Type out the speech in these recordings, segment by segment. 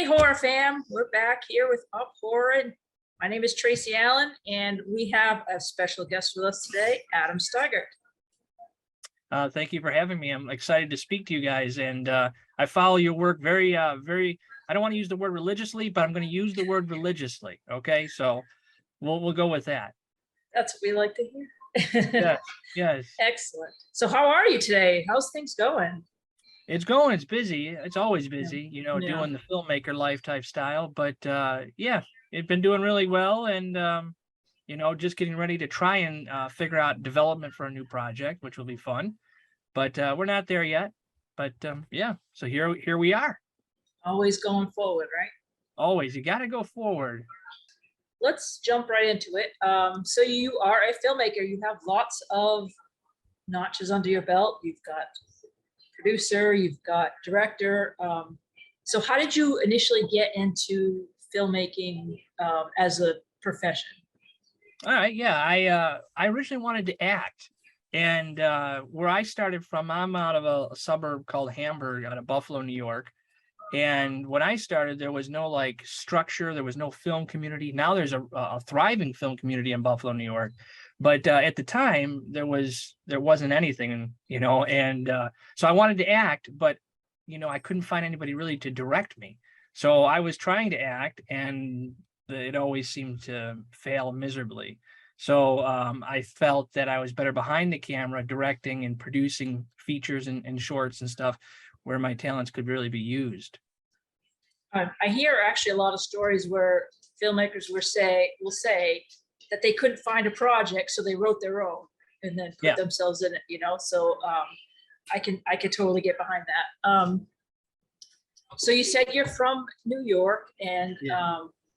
horror fam, we're back here with PopHorror. My name is Tracy Allen, and we have a special guest with us today, Adam Steigert. Thank you for having me. I'm excited to speak to you guys, and I follow your work very, I don't want to use the word religiously, but I'm going to use the word religiously. Okay, so we'll go with that. That's what we like to hear. Yes, yes. Excellent. So how are you today? How's things going? It's going. It's busy. It's always busy, Yeah. doing the filmmaker life type style. But yeah, it's been doing really well, and just getting ready to try and figure out development for a new project, which will be fun. But we're not there yet. But yeah, so here we are. Always going forward, right? Always. You got to go forward. Let's jump right into it. So you are a filmmaker. You have lots of notches under your belt. You've got producer, you've got director. So how did you initially get into filmmaking as a profession? All right, yeah, I originally wanted to act, and where I started from, I'm out of a suburb called Hamburg, out of Buffalo, New York. And when I started, there was no like structure, there was no film community. Now there's a thriving film community in Buffalo, New York. But at the time, there wasn't anything, and so I wanted to act, but I couldn't find anybody really to direct me. So I was trying to act, and it always seemed to fail miserably. So I felt that I was better behind the camera, directing and producing features and shorts and stuff, where my talents could really be used. I hear actually a lot of stories where filmmakers will say that they couldn't find a project, so they wrote their own and then put themselves in it, So I can totally get behind that. So you said you're from New York and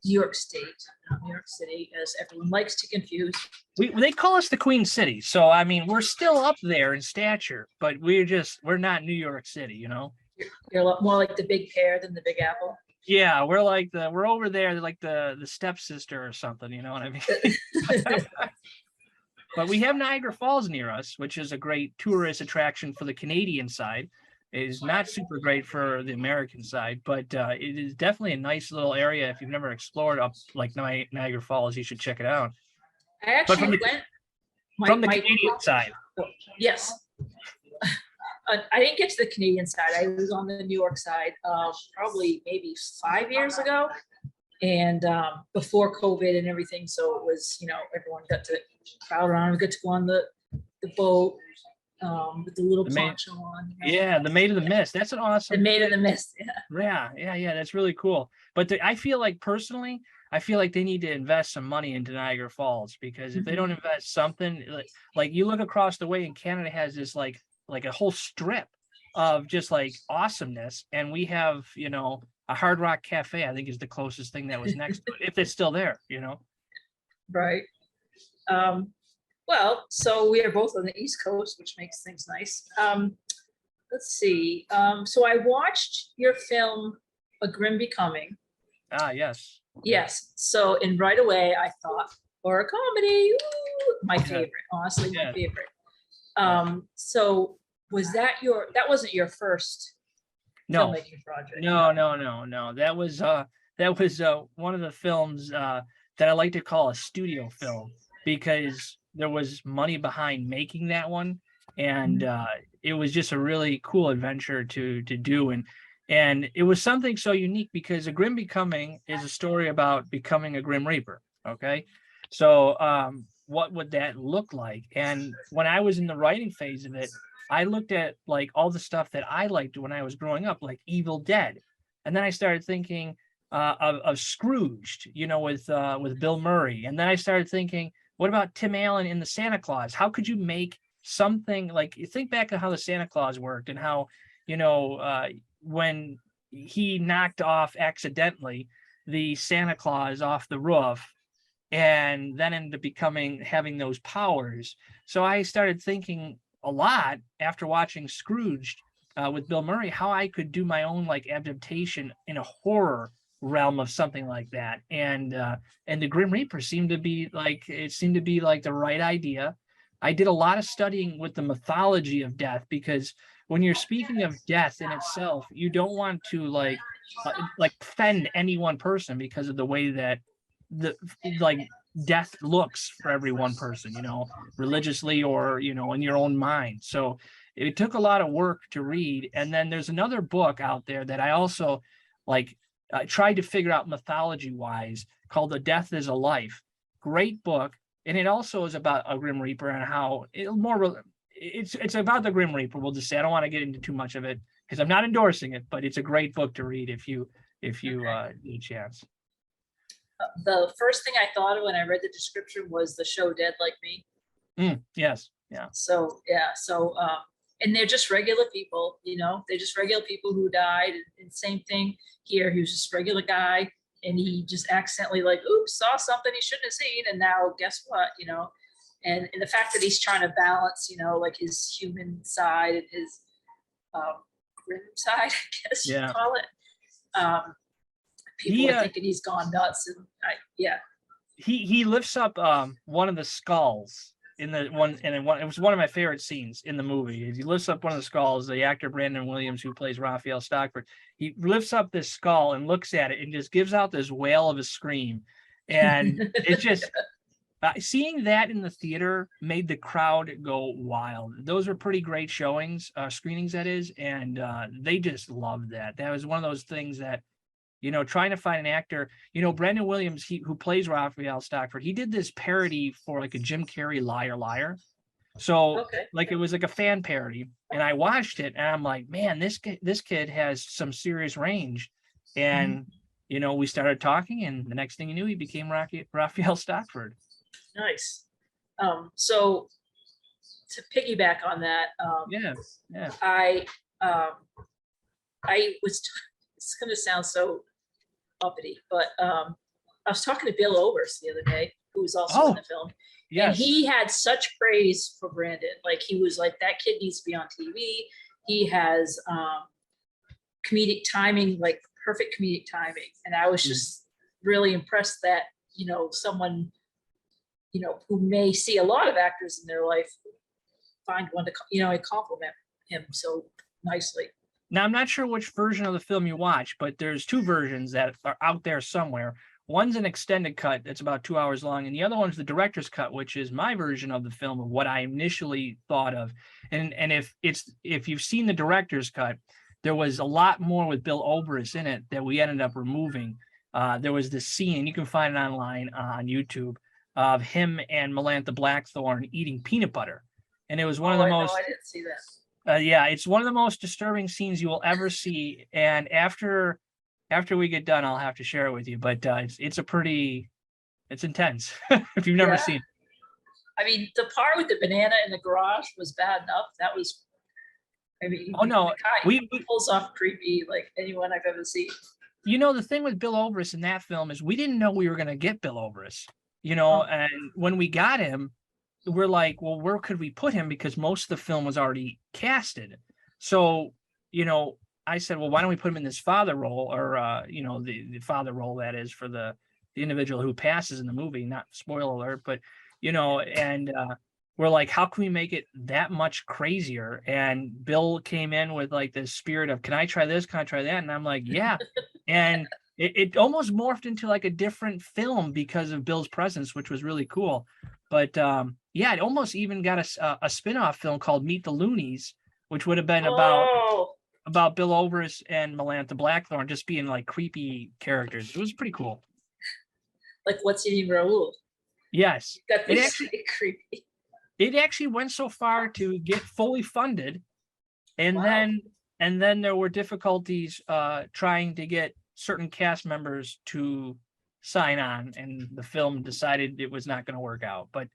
New York State, not New York City, as everyone likes to confuse. They call us the Queen City, so I mean we're still up there in stature, but we're not New York City, You're a lot more like the Big Pear than the Big Apple. Yeah, we're over there, like the stepsister or something, you know what I mean? But we have Niagara Falls near us, which is a great tourist attraction for the Canadian side. It is not super great for the American side, but it is definitely a nice little area. If you've never explored up like Niagara Falls, you should check it out. I actually went from the Canadian side. Yes. I didn't get to the Canadian side. I was on the New York side probably maybe 5 years ago, and before COVID and everything. So it was, everyone got to crowd around. We got to go on the boat with the little poncho on. Yeah, the Maid of the Mist. That's an awesome. The Maid of the Mist. Yeah. That's really cool. But I feel like personally, they need to invest some money into Niagara Falls, because if they don't invest something, like you look across the way, and Canada has this like a whole strip of just like awesomeness, and we have a Hard Rock Cafe, I think, is the closest thing that was next to it, if it's still there. Right. Well, so we are both on the East Coast, which makes things nice. Let's see. So I watched your film, A Grim Becoming. Yes. Yes. So, and right away I thought, horror comedy, ooh, my favorite, honestly, my favorite. So that wasn't your first filmmaking project? No. That was one of the films that I like to call a studio film, because there was money behind making that one, and it was just a really cool adventure to do, and it was something so unique, because A Grim Becoming is a story about becoming a Grim Reaper. Okay, so what would that look like? And when I was in the writing phase of it, I looked at like all the stuff that I liked when I was growing up, like Evil Dead, and then I started thinking of Scrooged, with Bill Murray, and then I started thinking, what about Tim Allen in the Santa Claus? How could you make something like, you think back to how the Santa Claus worked, and how when he knocked off accidentally the Santa Claus off the roof, and then ended up having those powers. So I started thinking a lot after watching Scrooged with Bill Murray, how I could do my own like adaptation in a horror realm of something like that. And the Grim Reaper seemed to be like the right idea. I did a lot of studying with the mythology of death, because when you're speaking of death in itself, you don't want to like like offend any one person because of the way that the like death looks for every one person, religiously or, in your own mind. So it took a lot of work to read. And then there's another book out there that I also like tried to figure out mythology wise called The Death is a Life. Great book. And it also is about a Grim Reaper and how it's about the Grim Reaper. We'll just say, I don't want to get into too much of it because I'm not endorsing it, but it's a great book to read if you get a chance. The first thing I thought of when I read the description was the show Dead Like Me. Yes. Yeah. So, and they're just regular people, they're just regular people who died. And same thing here. He was just a regular guy and he just accidentally oops, saw something he shouldn't have seen. And now guess what, and the fact that he's trying to balance, like his human side and his grim side, I guess you call it. People are thinking he's gone nuts. And he lifts up one of the skulls in the one, and it was one of my favorite scenes in the movie. He lifts up one of the skulls. The actor Brandon Williams, who plays Raphael Stockford, he lifts up this skull and looks at it and just gives out this wail of a scream. And it's just seeing that in the theater made the crowd go wild. Those were pretty great showings, screenings that is, and they just loved that. That was one of those things that, trying to find an actor, Brandon Williams, who plays Raphael Stockford, he did this parody for like a Jim Carrey Liar Liar. So it was like a fan parody, and I watched it and I'm like, man, this kid has some serious range. And, we started talking, and the next thing you knew, he became Raphael Stockford. Nice. So to piggyback on that, I was, it's going to sound so uppity, but I was talking to Bill Overs the other day, who was also in the film. Yes. And he had such praise for Brandon. Like, he was like, that kid needs to be on TV. He has comedic timing, like perfect comedic timing. And I was just really impressed that, someone, who may see a lot of actors in their life, find one to, and compliment him so nicely. Now, I'm not sure which version of the film you watch, but there's two versions that are out there somewhere. One's an extended cut that's about 2 hours long, and the other one's the director's cut, which is my version of the film of what I initially thought of. And if you've seen the director's cut, there was a lot more with Bill Overs in it that we ended up removing. There was this scene, you can find it online on YouTube, of him and Melantha Blackthorne eating peanut butter. And it was one of the most... I didn't see that. It's one of the most disturbing scenes you will ever see. And after we get done, I'll have to share it with you. But it's intense if you've never seen it. I mean, the part with the banana in the garage was bad enough. That was, he pulls off creepy like anyone I've ever seen. The thing with Bill Overs in that film is we didn't know we were going to get Bill Overs, and when we got him, we're like, well, where could we put him? Because most of the film was already casted. So, I said, well, why don't we put him in this father role, or, the father role that is for the individual who passes in the movie, not spoiler alert, but, and we're like, how can we make it that much crazier? And Bill came in with like this spirit of, can I try this? Can I try that? And I'm like, yeah. And it almost morphed into like a different film because of Bill's presence, which was really cool. But it almost even got a spin-off film called Meet the Loonies, which would have been about Bill Overs and Melantha Blackthorne just being like creepy characters. It was pretty cool. Like What's Eating Raoul. Yes. Creepy. It actually went so far to get fully funded, and then there were difficulties trying to get certain cast members to sign on, and the film decided it was not going to work out. But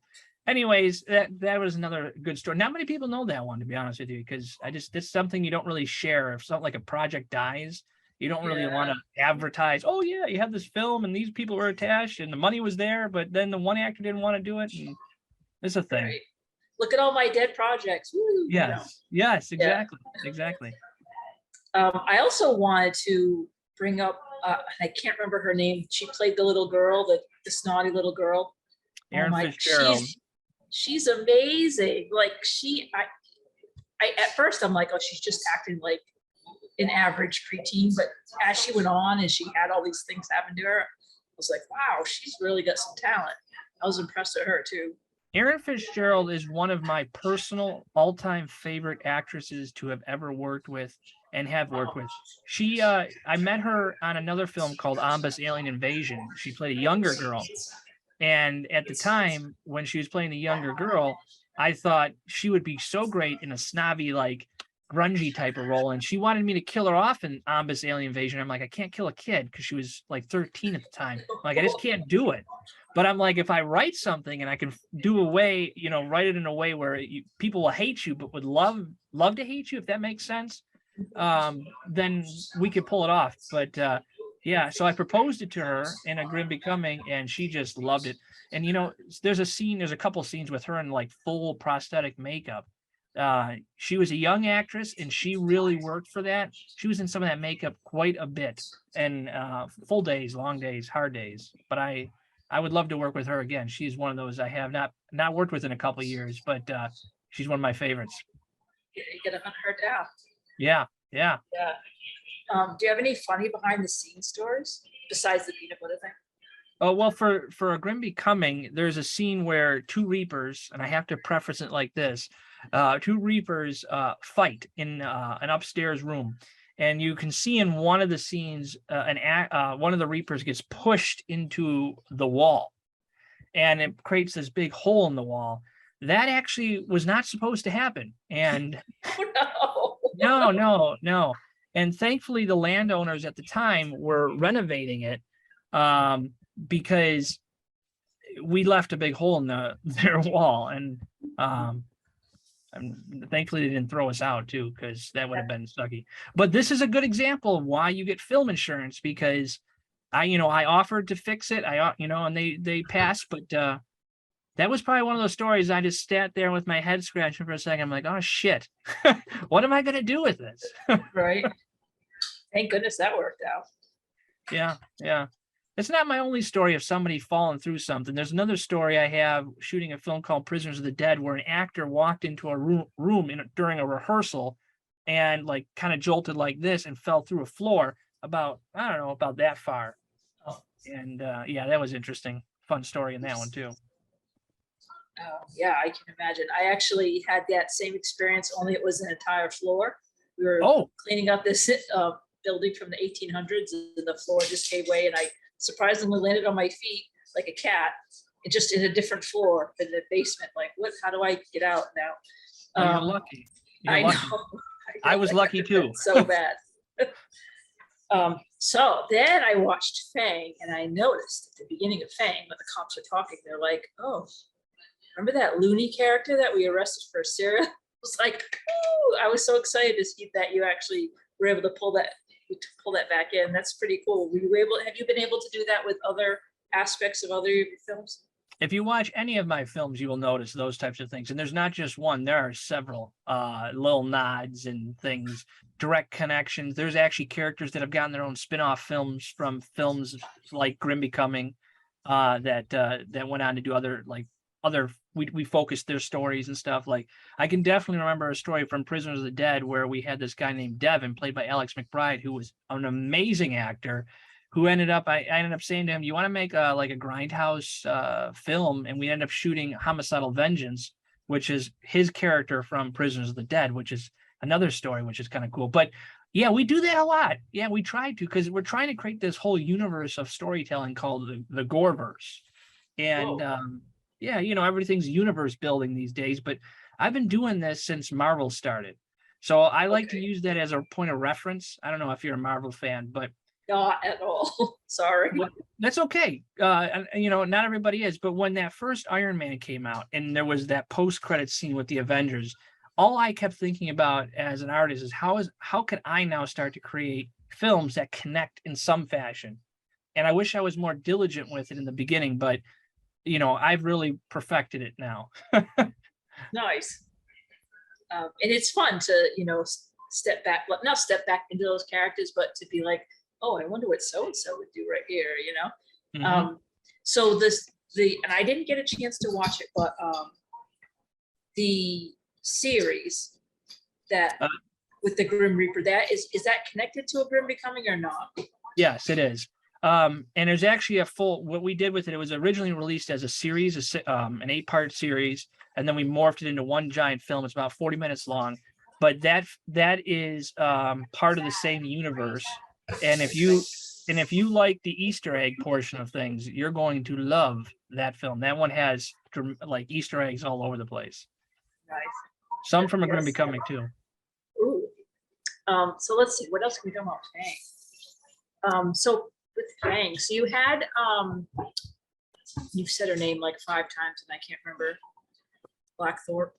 anyways, that was another good story. Not many people know that one, to be honest with you, because it's something you don't really share. If something like a project dies, you don't really want to advertise, oh yeah, you have this film and these people were attached and the money was there, but then the one actor didn't want to do it. And it's a thing. Right. Look at all my dead projects. Woo, Yes, exactly. Exactly. I also wanted to bring up, I can't remember her name. She played the little girl, the snotty little girl. Erin Fitzgerald. She's amazing. Like I at first I'm like, oh, she's just acting like an average preteen, but as she went on and she had all these things happen to her, I was like, wow, she's really got some talent. I was impressed with her too. Erin Fitzgerald is one of my personal all-time favorite actresses to have ever worked with and have worked with. She, I met her on another film called Ombus Alien Invasion. She played a younger girl. And at the time when she was playing the younger girl, I thought she would be so great in a snobby, like grungy type of role. And she wanted me to kill her off in Ombus Alien Invasion. I'm like, I can't kill a kid because she was like 13 at the time. Like, I just can't do it. But I'm like, if I write something and I can do a way, you know, write it in a way where people will hate you, but would love to hate you, if that makes sense, then we could pull it off. But yeah, so I proposed it to her in A Grim Becoming, and she just loved it. And you know, there's a couple scenes with her in like full prosthetic makeup. She was a young actress, and she really worked for that. She was in some of that makeup quite a bit, and full days, long days, hard days. But I would love to work with her again. She's one of those I have not worked with in a couple of years, but she's one of my favorites. You gotta hunt her down. Yeah. Do you have any funny behind the scenes stories besides the peanut butter thing? Oh, well, for A Grim Becoming, there's a scene where two Reapers, and I have to preface it like this, two Reapers fight in an upstairs room. And you can see in one of the scenes, one of the Reapers gets pushed into the wall, and it creates this big hole in the wall. That actually was not supposed to happen. And no. And thankfully, the landowners at the time were renovating it because we left a big hole in their wall. And thankfully they didn't throw us out too, because that would have been sucky. But this is a good example of why you get film insurance, because I offered to fix it, and they passed, but that was probably one of those stories I just sat there with my head scratching for a second. I'm like, oh shit, what am I gonna do with this? Right. Thank goodness that worked out. Yeah. It's not my only story of somebody falling through something. There's another story I have shooting a film called Prisoners of the Dead, where an actor walked into a room during a rehearsal and like kind of jolted like this and fell through a floor about that far. And yeah, that was interesting. Fun story in that one too. Yeah, I can imagine. I actually had that same experience, only it was an entire floor. We were cleaning up this building from the 1800s, and the floor just gave way, and I surprisingly landed on my feet like a cat, and just in a different floor in the basement. Like, what? How do I get out now? You're lucky. I know. I was lucky too. So bad. So then I watched Fang, and I noticed at the beginning of Fang, when the cops are talking, they're like, "Oh, remember that loony character that we arrested for Syria?" I was like, "Ooh!" I was so excited to see that you actually were able to pull that back in. That's pretty cool. Have you been able to do that with other aspects of other films? If you watch any of my films, you will notice those types of things. And there's not just one, there are several little nods and things, direct connections. There's actually characters that have gotten their own spin-off films from films like Grim Becoming that went on to do other we focused their stories and stuff. Like, I can definitely remember a story from Prisoners of the Dead where we had this guy named Devin, played by Alex McBride, who was an amazing actor, who I ended up saying to him, "You want to make a grindhouse film?" And we ended up shooting Homicidal Vengeance, which is his character from Prisoners of the Dead, which is another story, which is kind of cool. But yeah, we do that a lot. Yeah, we try to, because we're trying to create this whole universe of storytelling called the GOREVERSE. And yeah, everything's universe building these days, but I've been doing this since Marvel started. So I like to use that as a point of reference. I don't know if you're a Marvel fan, but not at all. Sorry. That's okay. Not everybody is, but when that first Iron Man came out and there was that post-credit scene with the Avengers, all I kept thinking about as an artist is how can I now start to create films that connect in some fashion? And I wish I was more diligent with it in the beginning, but I've really perfected it now. Nice. And it's fun to, not step back into those characters, but to be like, oh, I wonder what so-and-so would do right here, Mm-hmm. So and I didn't get a chance to watch it, but the series that with the Grim Reaper. That is that connected to a Grim Becoming or not? Yes, it is. And there's actually a full, what we did with it, it was originally released as a series, an 8-part series, and then we morphed it into one giant film. It's about 40 minutes long, but that is part of the same universe. And if you like the Easter egg portion of things, you're going to love that film. That one has like Easter eggs all over the place. Nice. Some from a Grim Becoming too. Ooh. So let's see, what else can we talk about Fang? So with Fang, so you had you've said her name like 5 times and I can't remember. Blackthorpe.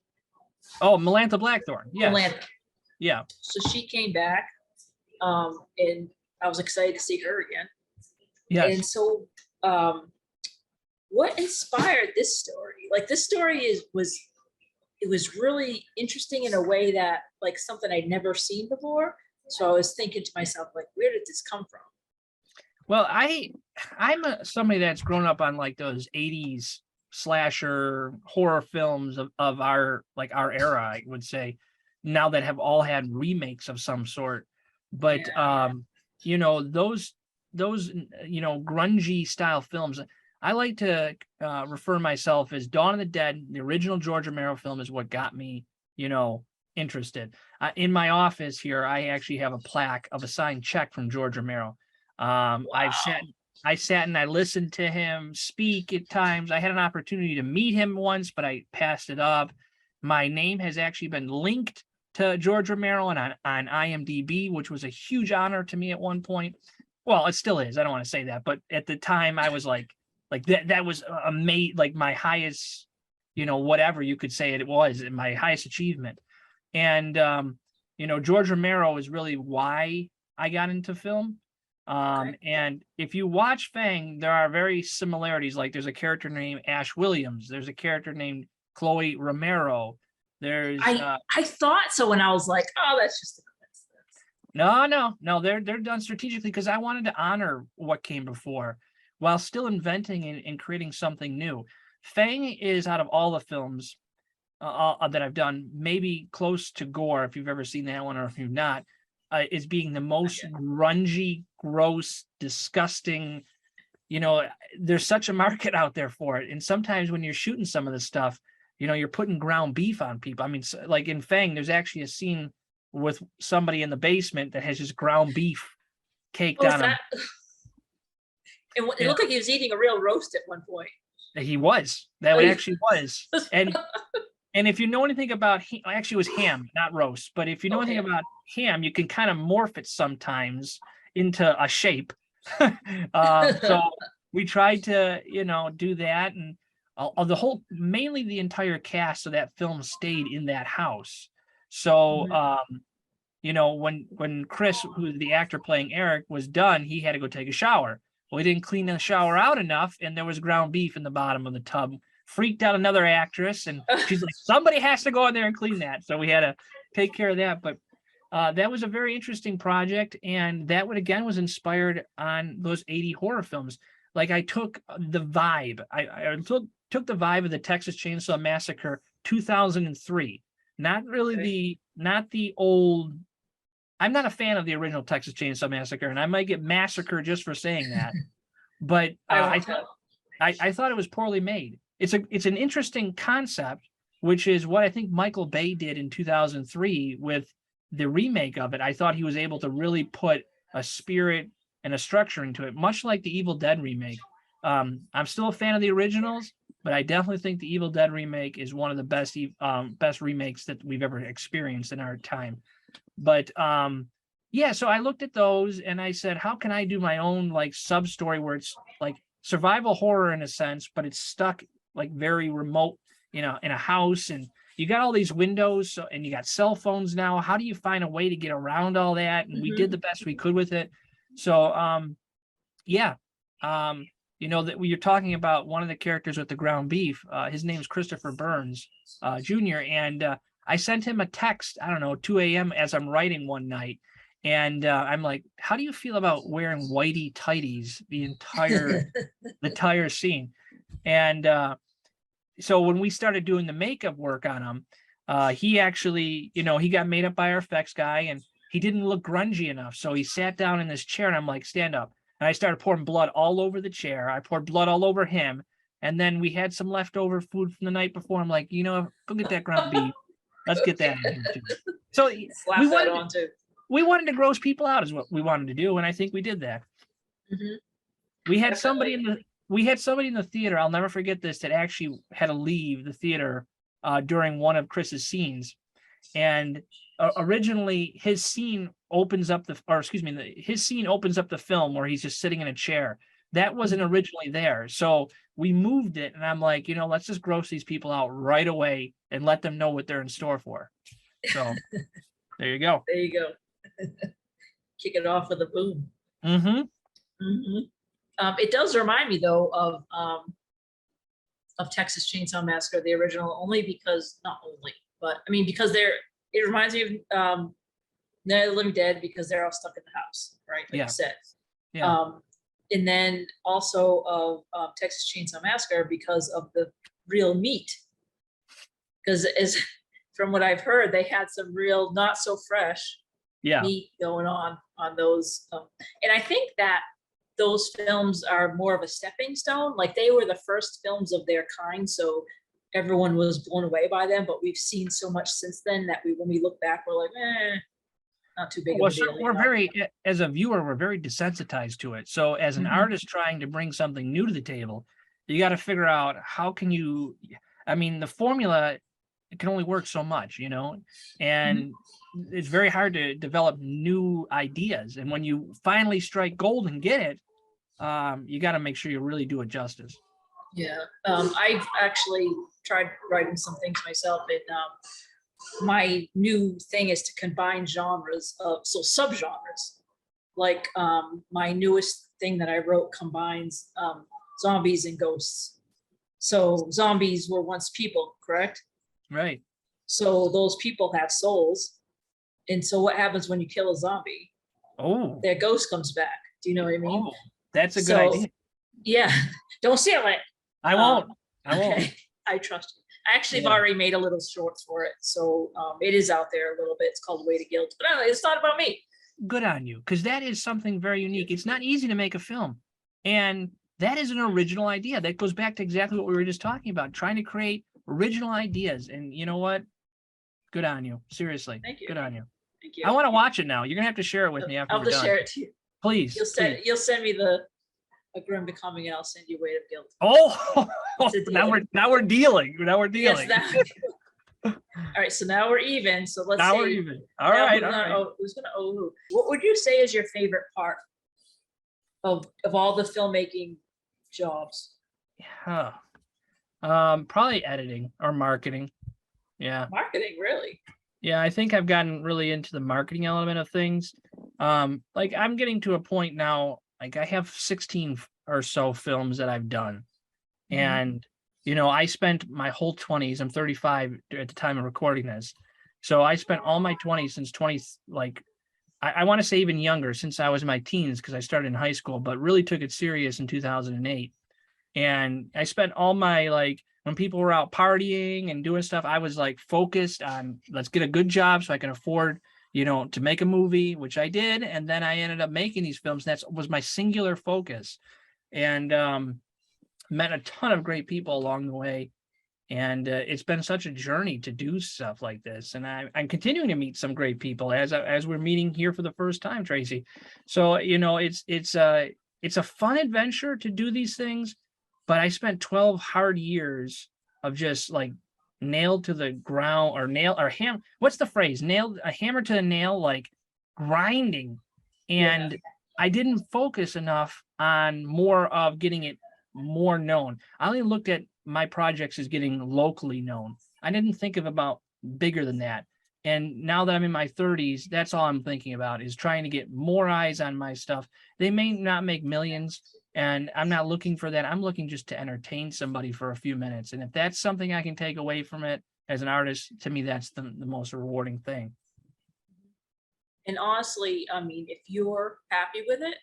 Oh, Melantha Blackthorne. Yeah. Melantha. Yeah. So she came back, and I was excited to see her again. Yeah. And so, what inspired this story? Like this story was really interesting in a way that like something I'd never seen before. So I was thinking to myself, like, where did this come from? Well, I'm somebody that's grown up on like those 80s slasher horror films of our era, I would say, now that have all had remakes of some sort. But you know, those you know, grungy style films, I like to refer myself as Dawn of the Dead. The original George Romero film is what got me, you know, interested. In my office here, I actually have a plaque of a signed check from George Romero. Wow. I sat and I listened to him speak at times. I had an opportunity to meet him once, but I passed it up. My name has actually been linked to George Romero and on IMDb, which was a huge honor to me at one point. Well, it still is. I don't want to say that, but at the time I was like that was amazing, like my highest, you know, whatever you could say it was, my highest achievement. And you know, George Romero is really why I got into film. And if you watch Fang, there are very similarities. Like there's a character named Ash Williams. There's a character named Chloe Romero. There's I thought so when I was like, oh, that's just a coincidence. No, they're done strategically because I wanted to honor what came before while still inventing and creating something new. Fang is, out of all the films that I've done, maybe close to Gore, if you've ever seen that one, or if you've not, is being the most grungy, gross, disgusting. You know, there's such a market out there for it. And sometimes when you're shooting some of this stuff, you know, you're putting ground beef on people. I mean, like in Fang, there's actually a scene with somebody in the basement that has just ground beef caked on him. It looked like he was eating a real roast at one point. He was. That actually was. And if you know anything about, actually it was ham, not roast, but if you know anything about ham, you can kind of morph it sometimes into a shape. So we tried to, you know, do that, and mainly the entire cast of that film stayed in that house. So, you know, when Chris, who's the actor playing Eric, was done, he had to go take a shower. Well, he didn't clean the shower out enough, and there was ground beef in the bottom of the tub. Freaked out another actress, and she's like, somebody has to go in there and clean that. So we had to take care of that. But that was a very interesting project, and that was inspired on those 80 horror films. Like I took the vibe. I took the vibe of the Texas Chainsaw Massacre 2003. Not really not the old. I'm not a fan of the original Texas Chainsaw Massacre, and I might get massacred just for saying that. But I thought it was poorly made. It's an interesting concept, which is what I think Michael Bay did in 2003 with the remake of it. I thought he was able to really put a spirit and a structure into it, much like the Evil Dead remake. I'm still a fan of the originals, but I definitely think the Evil Dead remake is one of the best remakes that we've ever experienced in our time. But yeah, so I looked at those and I said, how can I do my own like sub story where it's like survival horror in a sense, but it's stuck like very remote, you know, in a house, and you got all these windows, and you got cell phones now. How do you find a way to get around all that? And we did the best we could with it. So yeah, you know, that you're talking about one of the characters with the ground beef. His name's Christopher Burns Jr. And I sent him a text, I don't know, 2 a.m. as I'm writing one night. And I'm like, how do you feel about wearing whitey tighties the entire scene? And so when we started doing the makeup work on him, He actually, he got made up by our effects guy, and he didn't look grungy enough. So he sat down in this chair, and I'm like, stand up. And I started pouring blood all over the chair. I poured blood all over him. And then we had some leftover food from the night before. I'm like, go get that ground beef. Let's get that in here too. So we wanted to gross people out is what we wanted to do. And I think we did that. Mm-hmm. We had somebody in the theater. I'll never forget this, that actually had to leave the theater during one of Chris's scenes. And originally his scene opens up his scene opens up the film where he's just sitting in a chair. That wasn't originally there. So we moved it, and I'm like, let's just gross these people out right away and let them know what they're in store for. So there you go. There you go. Kick it off with a boom. Mm-hmm. Mm-hmm. It does remind me though of Texas Chainsaw Massacre, the original, because it reminds me of Night of the Living Dead, because they're all stuck in the house, right? Like you said. Yeah. And then also of Texas Chainsaw Massacre because of the real meat. Because from what I've heard, they had some real not so fresh meat going on those. And I think that those films are more of a stepping stone. Like, they were the first films of their kind, so everyone was blown away by them. But we've seen so much since then that when we look back, we're like, not too big of a deal. As a viewer, we're very desensitized to it. So as an artist trying to bring something new to the table, you got to figure out how can you, the formula, it can only work so much, and it's very hard to develop new ideas. And when you finally strike gold and get it, you got to make sure you really do it justice. Yeah. I've actually tried writing some things myself, and my new thing is to combine genres so subgenres. Like my newest thing that I wrote combines zombies and ghosts. So zombies were once people, correct? Right. So those people have souls. And so what happens when you kill a zombie? Oh, their ghost comes back. Do you know what I mean? Oh, that's a good idea. Yeah. Don't steal it. I won't. I won't. Okay. I trust you. I actually have already made a little shorts for it. So it is out there a little bit. It's called Weight of Guilt. But it's not about me. Good on you. Because that is something very unique. It's not easy to make a film. And that is an original idea. That goes back to exactly what we were just talking about, trying to create original ideas. And you know what? Good on you. Seriously. Thank you. Good on you. Thank you. I want to watch it now. You're going to have to share it with me after I'll just share it to you. Please. You'll send me a Grim Becoming, and I'll send you Weight of Guilt. Oh, now we're dealing. Yes, all right, so now we're even. So let's now we're even. All right. Who's gonna owe who? What would you say is your favorite part of all the filmmaking jobs? Yeah. Probably editing or marketing. Yeah. Marketing, really? Yeah, I think I've gotten really into the marketing element of things. Like, I'm getting to a point now, like, I have 16 or so films that I've done. And, I spent my whole 20s, I'm 35 at the time of recording this. So I spent all my 20s since 20, like, I want to say even younger, since I was in my teens, because I started in high school, but really took it serious in 2008. And I spent all my, like, when people were out partying and doing stuff, I was like focused on, let's get a good job so I can afford, to make a movie, which I did. And then I ended up making these films. That was my singular focus, and met a ton of great people along the way. And it's been such a journey to do stuff like this. And I'm continuing to meet some great people as we're meeting here for the first time, Tracy. So, it's a fun adventure to do these things. But I spent 12 hard years of just like nailed to the ground, or what's the phrase? Nailed a hammer to the nail, like grinding. And I didn't focus enough on more of getting it more known. I only looked at my projects as getting locally known. I didn't think about bigger than that. And now that I'm in my 30s, that's all I'm thinking about, is trying to get more eyes on my stuff. They may not make millions, and I'm not looking for that. I'm looking just to entertain somebody for a few minutes. And if that's something I can take away from it as an artist, to me, that's the most rewarding thing. And honestly, if you're happy with it,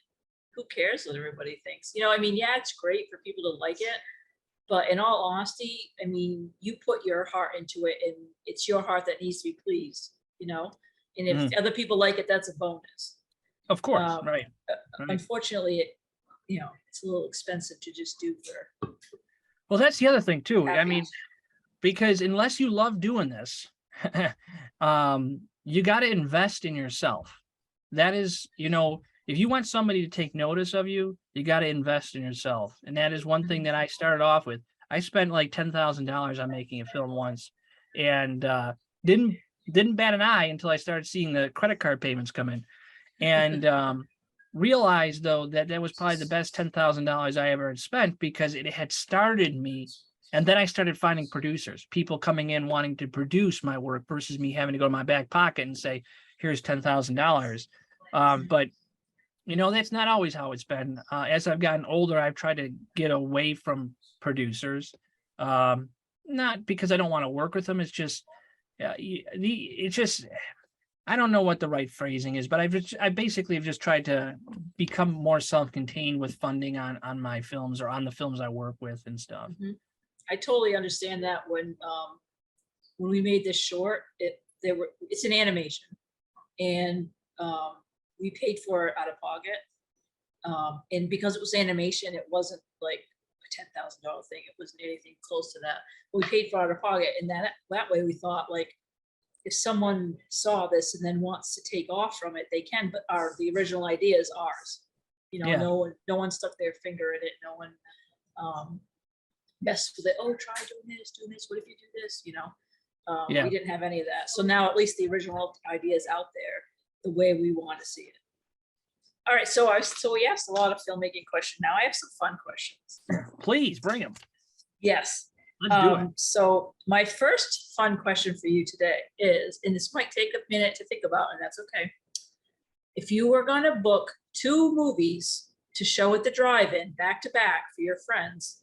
who cares what everybody thinks? Yeah, it's great for people to like it, But in all honesty, I mean, you put your heart into it, and it's your heart that needs to be pleased, you know? And if other people like it, that's a bonus. Of course, right. Unfortunately, it's a little expensive to just do for. Well, that's the other thing too. happy. I mean, because unless you love doing this, you got to invest in yourself. That is, if you want somebody to take notice of you, you got to invest in yourself. And that is one thing that I started off with. I spent like $10,000 on making a film once, and didn't bat an eye until I started seeing the credit card payments come in, and realized though that was probably the best $10,000 I ever had spent, because it had started me. And then I started finding producers, people coming in wanting to produce my work versus me having to go to my back pocket and say, here's $10,000. But that's not always how it's been. As I've gotten older, I've tried to get away from producers, not because I don't want to work with them. It's just, I don't know what the right phrasing is, but I basically have just tried to become more self-contained with funding on my films, or on the films I work with and stuff. Mm-hmm. I totally understand that. When we made this short, it's an animation, and we paid for it out of pocket. And because it was animation, it wasn't like a $10,000 thing. It wasn't anything close to that. But we paid for it out of pocket, and that way we thought, like, if someone saw this and then wants to take off from it, they can. But the original idea is ours. No one stuck their finger in it. No one messed with it. Oh, try doing this. What if you do this? We didn't have any of that. So now at least the original idea is out there the way we want to see it. All right. So we asked a lot of filmmaking questions. Now I have some fun questions. Please bring them. Yes. Let's do it. So my first fun question for you today is, and this might take a minute to think about, and that's okay. If you were going to book 2 movies to show at the drive-in back to back for your friends,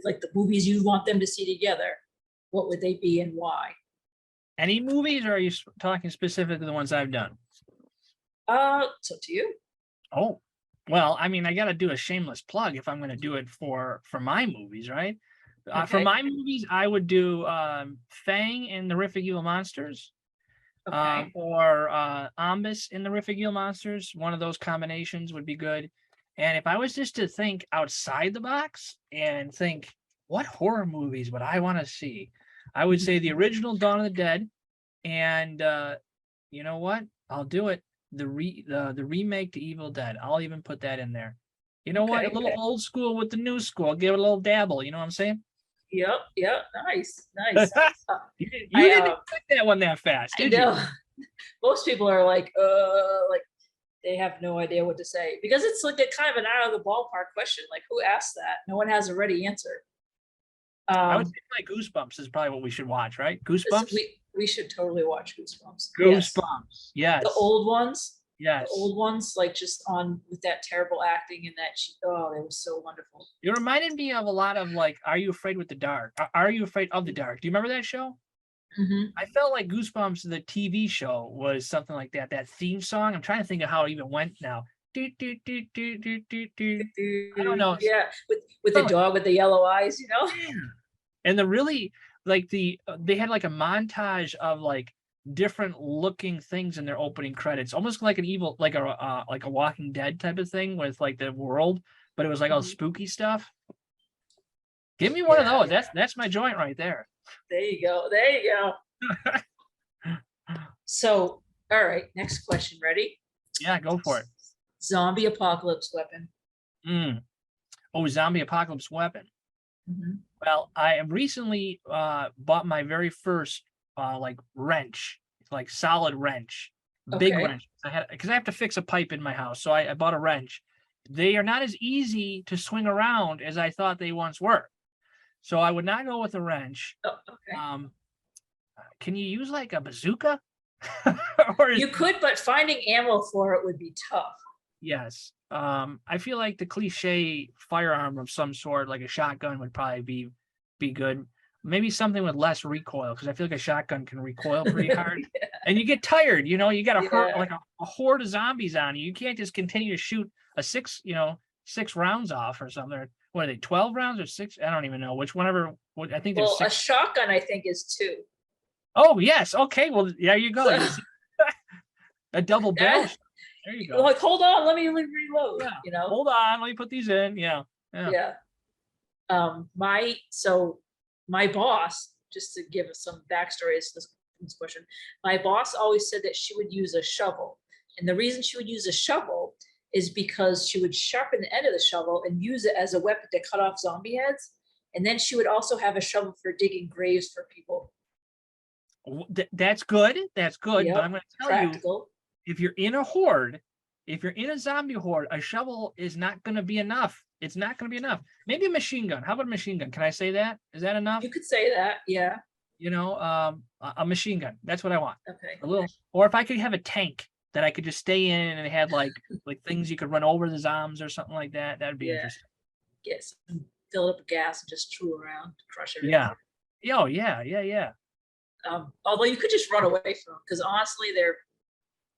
like the movies you want them to see together, what would they be and why? Any movies, or are you talking specifically the ones I've done? It's up to you. Oh, well, I mean, I got to do a shameless plug if I'm going to do it for my movies, right? Okay. For my movies, I would do Fang and the Horrific Evil Monsters, or Ombus and the Horrific Evil Monsters. One of those combinations would be good. And if I was just to think outside the box and think, what horror movies would I want to see? I would say the original Dawn of the Dead, and you know what? I'll do it. The remake to Evil Dead. I'll even put that in there. You know what? A little old school with the new school. I'll give it a little dabble. You know what I'm saying? Yep. Nice. You didn't expect that one that fast, did you? Most people are like they have no idea what to say, because it's like a kind of an out of the ballpark question. Like, who asked that? No one has a ready answer. I would say like Goosebumps is probably what we should watch, right? Goosebumps. We should totally watch Goosebumps. Goosebumps. Yes. The old ones. Yes. The old ones, like, just on with that terrible acting and that. They were so wonderful. You reminded me of a lot of like, Are You Afraid with the Dark? Are You Afraid of the Dark? Do you remember that show? Mm-hmm. I felt like Goosebumps, the TV show, was something like that. That theme song. I'm trying to think of how it even went now. I don't know. Yeah, with the dog with the yellow eyes, Yeah. And they had like a montage of like different looking things in their opening credits, almost like like a Walking Dead type of thing with like the world, but it was like all spooky stuff. Give me one of those. That's my joint right there. There you go. So, all right, next question. Ready? Yeah, go for it. Zombie apocalypse weapon. Zombie apocalypse weapon. Mm-hmm. Well, I have recently bought my very first like wrench, like solid wrench, big wrench. Because I have to fix a pipe in my house, so I bought a wrench. They are not as easy to swing around as I thought they once were. So I would not go with a wrench. Oh, okay. Can you use like a bazooka? You could, but finding ammo for it would be tough. Yes. I feel like the cliche firearm of some sort, like a shotgun, would probably be good. Maybe something with less recoil, because I feel like a shotgun can recoil pretty hard. And you get tired, you got a horde of zombies on you. You can't just continue to shoot a 6 rounds off or something. What are they, 12 rounds or 6? I don't even know which, whenever, I think there's Well, a 6. shotgun, I think, is 2. Oh, yes. Okay. Well, there you go. So, You see, a double barrel. There you go. like, hold on, let me reload. Yeah. You know. Hold on. Let me put these in. Yeah. Yeah. My boss, just to give us some backstory as to this question, my boss always said that she would use a shovel, and the reason she would use a shovel is because she would sharpen the end of the shovel and use it as a weapon to cut off zombie heads, and then she would also have a shovel for digging graves for people. That's good. That's good. Yep. But I'm going to tell Practical. you, if you're in a horde, if you're in a zombie horde, a shovel is not going to be enough. It's not going to be enough. Maybe a machine gun. How about a machine gun? Can I say that? Is that enough? You could say that. Yeah. You know, a machine gun. That's what I want. Okay. A little, or if I could have a tank that I could just stay in and it had like things you could run over the zombies or something like that. That'd be interesting. Yes. Fill it up with gas and just tool around, crush everything. Yeah. Oh yeah. Although you could just run away from them, because honestly, they're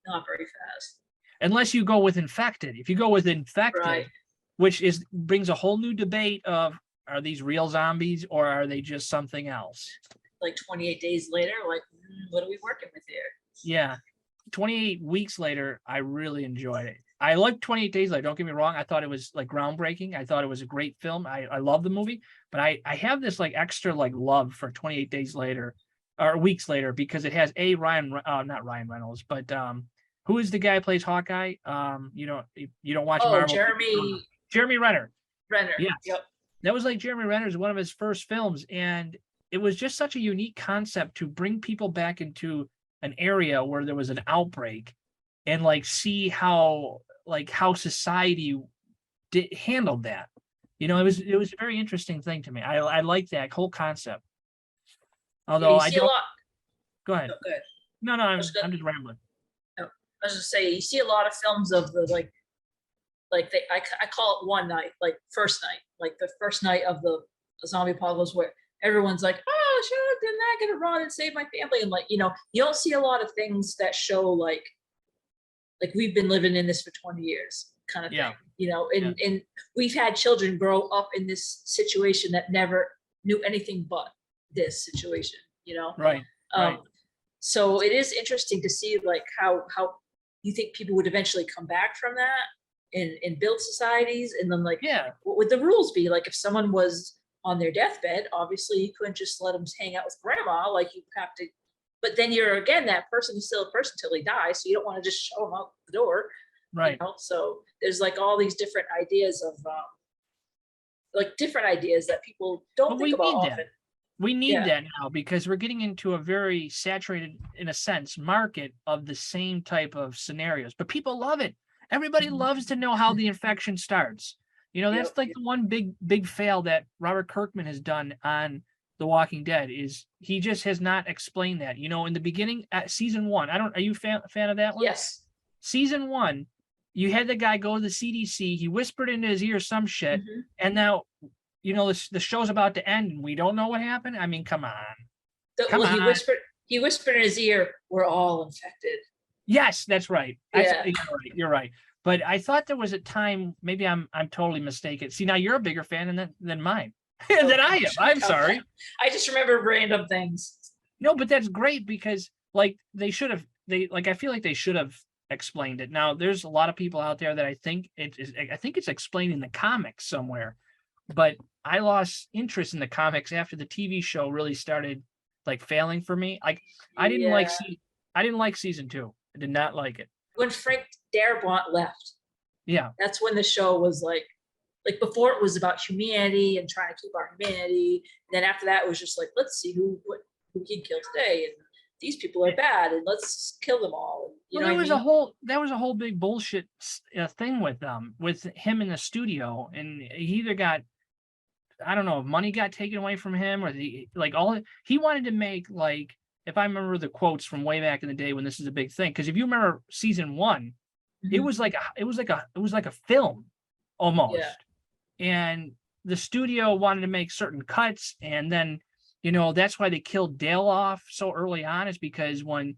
not very fast. Unless you go with infected. If you go with infected, Right. which brings a whole new debate of, are these real zombies or are they just something else? Like 28 days later, like, what are we working with here? Yeah. 28 weeks later, I really enjoyed it. I liked 28 Days Later. Don't get me wrong. I thought it was like groundbreaking. I thought it was a great film. I love the movie, but I have this like extra like love for 28 Days Later or Weeks Later, because it has not Ryan Reynolds, but who is the guy who plays Hawkeye? You don't watch Marvel. Jeremy Renner. Yes. Yep. That was like Jeremy Renner's one of his first films, and it was just such a unique concept to bring people back into an area where there was an outbreak and like see how society handled that. You know, it was a very interesting thing to me. I like that whole concept. Although I don't. Go ahead. Oh, go ahead. No, I'm just rambling. I was just saying, you see a lot of films of the I call it one night, like first night, like the first night of the zombie apocalypse, where everyone's like, oh, sure, they're not gonna run and save my family, and like, you know, you don't see a lot of things that show like we've been living in this for 20 years kind of thing, you know, and we've had children grow up in this situation that never knew anything but this situation, you know. Right. So it is interesting to see like how you think people would eventually come back from that and build societies, and then like, what would the rules be? Like if someone was on their deathbed, obviously you couldn't just let them hang out with grandma, like you have to, but then you're, again, that person is still a person until he dies, so you don't want to just show him out the door. Right. You know? So there's like all these different ideas of different ideas that people don't think about often. We need that now, because we're getting into a very saturated, in a sense, market of the same type of scenarios, but people love it. Everybody loves to know how the infection starts. You know, that's like the one big fail that Robert Kirkman has done on The Walking Dead, is he just has not explained that. You know, in the beginning, at season 1, are you fan of that one? Yes. Season 1, you had the guy go to the CDC, he whispered into his ear some shit, and now, you know, the show's about to end and we don't know what happened. I mean, come on. He whispered in his ear, we're all infected. Yes, that's right. You're right. But I thought there was a time, maybe I'm totally mistaken. See, now you're a bigger fan than mine. Than I am. I'm sorry. I just remember random things. No, but that's great, because like I feel like they should have explained it. Now, there's a lot of people out there that I think it's explained in the comics somewhere, but I lost interest in the comics after the TV show really started like failing for me. Like I didn't like season 2. I did not like it. When Frank Darabont left, that's when the show was like before it was about humanity and trying to keep our humanity. And then after that, it was just like, let's see who can kill today, and these people are bad, and let's kill them all. There was a whole big bullshit thing with him in the studio, and he either got, I don't know, if money got taken away from him, or he wanted to make, like, if I remember the quotes from way back in the day when this is a big thing, because if you remember season 1, it was like a film almost, and the studio wanted to make certain cuts, and then, you know, that's why they killed Dale off so early on, is because when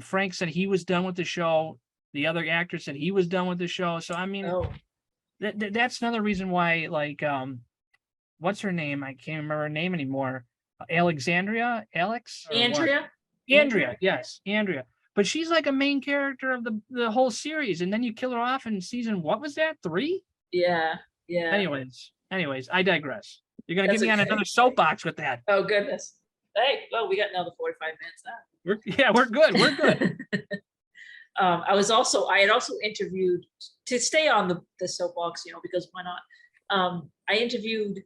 Frank said he was done with the show, the other actor said he was done with the show. So I mean, that's another reason why, like, what's her name? I can't remember her name anymore. Alexandria, Alex, or what? Andrea. Andrea, yes, Andrea. But she's like a main character of the whole series, and then you kill her off in season, what was that, 3? Yeah, yeah. Anyways, I digress. You're gonna That's get me on okay. another soapbox with that. Oh goodness. Hey, well, we got another 45 minutes now. We're good. We're good. I had also interviewed, to stay on the soapbox, because why not? I interviewed.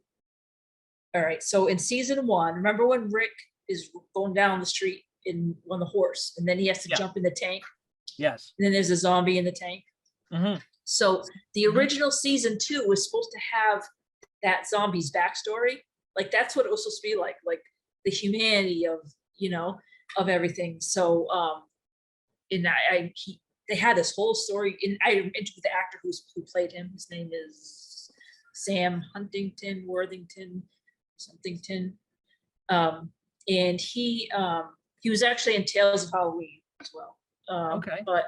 All right, so in season 1, remember when Rick is going down the street on the horse, and then he has to jump in the tank? Yes. And then there's a zombie in the tank. So the original season 2 was supposed to have that zombie's backstory. Like, that's what it was supposed to be like the humanity of everything. So they had this whole story, and I interviewed the actor who played him. His name is Sam Worthington somethington. And he was actually in Tales of Halloween as well. Okay. But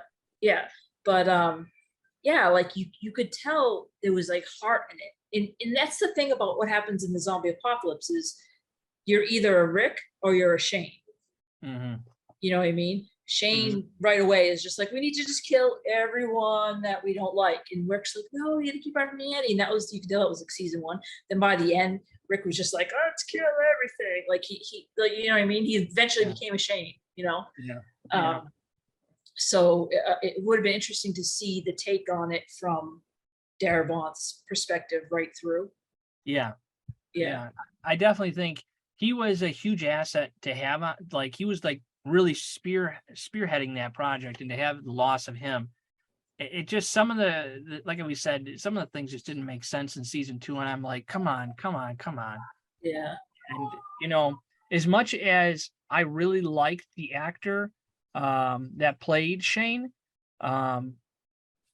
like you could tell there was like heart in it. And that's the thing about what happens in the zombie apocalypse is you're either a Rick or you're a Shane. You know what I mean? Shane right away is just like, we need to just kill everyone that we don't like. And Rick's like, no, we got to keep our humanity. And you could tell it was like season 1. Then by the end, Rick was just like, oh, let's kill everything. Like he like, you know what I mean? He eventually became a Shane, So it would have been interesting to see the take on it from Darabont's perspective right through. Yeah. I definitely think he was a huge asset to have. Like, he was like really spearheading that project, and to have the loss of him, it just, some of the like we said, some of the things just didn't make sense in season 2, and I'm like, come on. Yeah. And as much as I really liked the actor that played Shane, I'm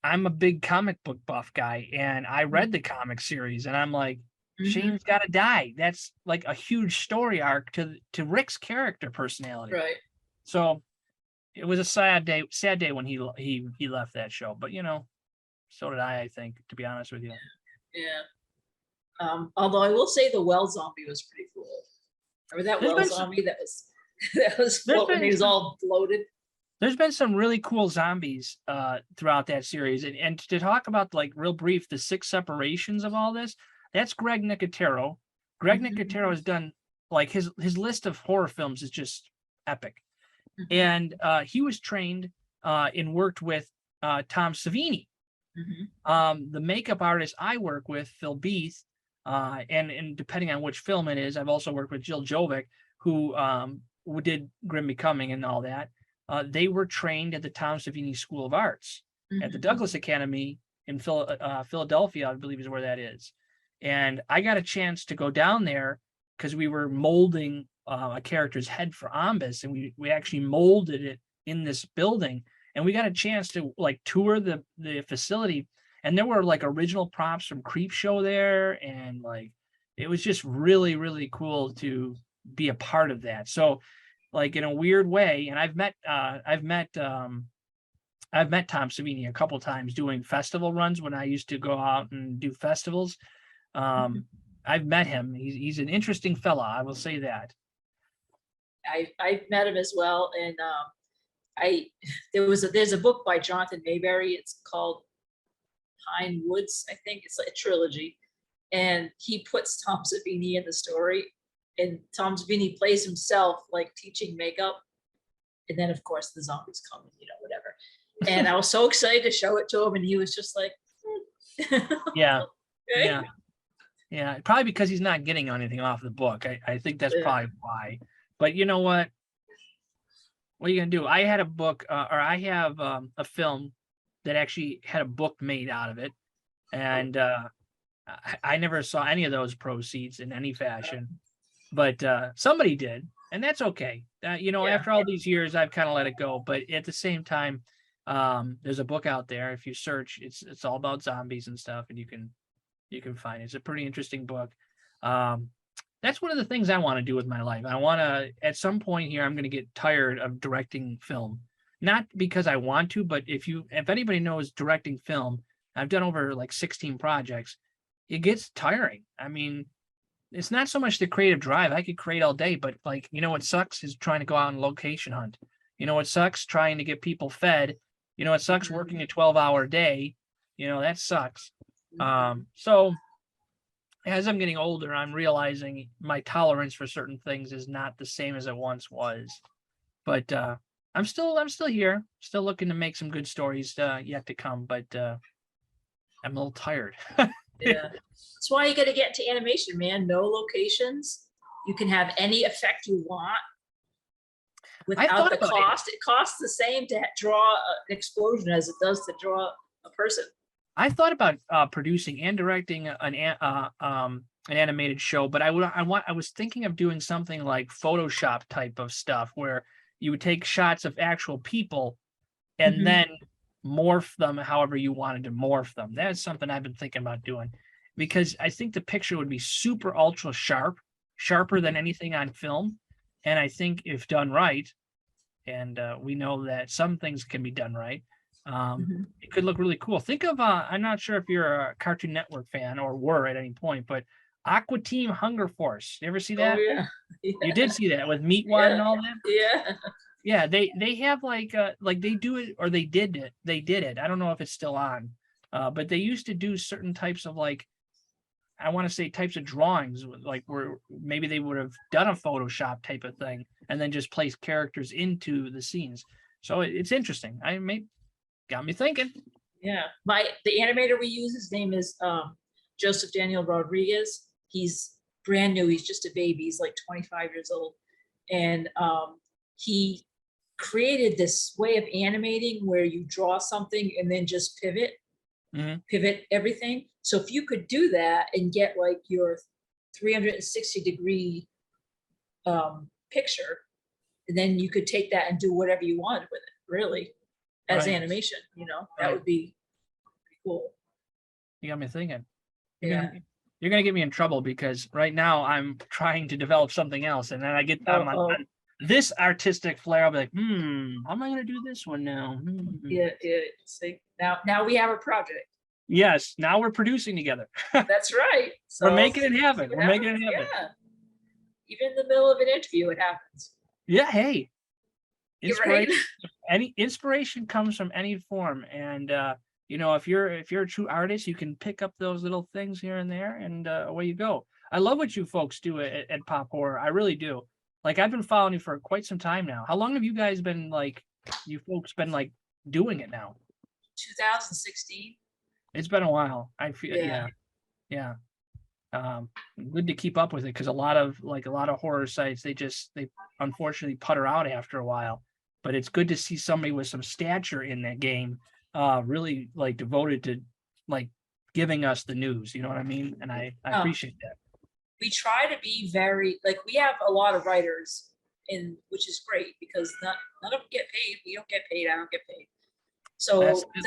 a big comic book buff guy, and I read the comic series, and I'm like, Shane's got to die. That's like a huge story arc to Rick's character personality. Right. So it was a sad day when he left that show. But so did I think, to be honest with you. Yeah. Although I will say the well zombie was pretty cool. Remember that zombie that was floating? He was all bloated. There's been some really cool zombies throughout that series, and to talk about, like, real brief, the 6 separations of all this. That's Greg Nicotero. Greg Nicotero has done, like, his list of horror films is just epic. And he was trained and worked with Tom Savini. The makeup artist I work with, Phil Beath, and depending on which film it is, I've also worked with Jill Jovic, who did Grim Becoming and all that. They were trained at the Tom Savini School of Arts at the Douglas Academy in Philadelphia, I believe is where that is. And I got a chance to go down there because we were molding a character's head for Ombus, and we actually molded it in this building, and we got a chance to like tour the facility, and there were like original props from Creepshow there, and like it was just really, really cool to be a part of that. So, like, in a weird way, and I've met Tom Savini a couple times doing festival runs when I used to go out and do festivals. I've met him. He's an interesting fella, I will say that. I've met him as well, and there's a book by Jonathan Mayberry. It's called Pine Woods, I think. It's like a trilogy, and he puts Tom Savini in the story, and Tom Savini plays himself, like teaching makeup, and then of course the zombies come, whatever. And I was so excited to show it to him, and he was just like, yeah. Okay. Yeah, probably because he's not getting anything off the book. I think that's probably why. But you know what? What are you gonna do? I had a book, or I have a film that actually had a book made out of it, and I never saw any of those proceeds in any fashion. But somebody did, and that's okay. After all these years, I've kind of let it go. But at the same time, there's a book out there. If you search, it's all about zombies and stuff, and you can find it. It's a pretty interesting book. That's one of the things I want to do with my life. I want to, at some point here, I'm going to get tired of directing film. Not because I want to, but if anybody knows directing film, I've done over like 16 projects. It gets tiring. I mean, it's not so much the creative drive. I could create all day, but like, what sucks is trying to go out and location hunt. What sucks trying to get people fed. It sucks working a 12-hour day. That sucks. So as I'm getting older, I'm realizing my tolerance for certain things is not the same as it once was. But I'm still here, still looking to make some good stories yet to come. But I'm a little tired. Yeah, that's why you got to get into animation, man. No locations. You can have any effect you want without the cost. It costs the same to draw an explosion as it does to draw a person. I thought about producing and directing an animated show, but I was thinking of doing something like Photoshop type of stuff where you would take shots of actual people and then morph them however you wanted to morph them. That's something I've been thinking about doing, because I think the picture would be super ultra sharper than anything on film. And I think if done right, and we know that some things can be done right, it could look really cool. Think of I'm not sure if you're a Cartoon Network fan or were at any point, but Aqua Team Hunger Force. You ever see that? Oh, yeah. You did see that with Meatwad and all that? Yeah. Yeah, they have like they do it, or they did it. I don't know if it's still on, but they used to do certain types of I want to say types of drawings, like where maybe they would have done a Photoshop type of thing and then just place characters into the scenes. So it's interesting. Got me thinking. Yeah, the animator we use, his name is Joseph Daniel Rodriguez. He's brand new. He's just a baby. He's like 25 years old, and he created this way of animating where you draw something and then just pivot everything. So if you could do that and get like your 360-degree picture, and then you could take that and do whatever you wanted with it, really, as animation, that would be pretty cool. You got me thinking. Yeah. You're gonna get me in trouble, because right now I'm trying to develop something else, and then I get on this artistic flair. I'll be like, how am I gonna do this one now? Yeah. See, now we have a project. Yes, now we're producing together. That's right. So we're making it happen. We're making it happen. Yeah. Even in the middle of an interview, it happens. Yeah. Hey. Inspiration. Any inspiration comes from any form, and if you're a true artist, you can pick up those little things here and there, and away you go. I love what you folks do at PopHorror. I really do. Like, I've been following you for quite some time now. How long have you guys been you folks been doing it now? 2016. It's been a while. I feel yeah. Good to keep up with it, because a lot of horror sites, they unfortunately putter out after a while. But it's good to see somebody with some stature in that game, really devoted to giving us the news. You know what I mean? And I appreciate that. We try to be very we have a lot of writers, which is great, because none of them get paid. We don't get paid. I don't get paid. So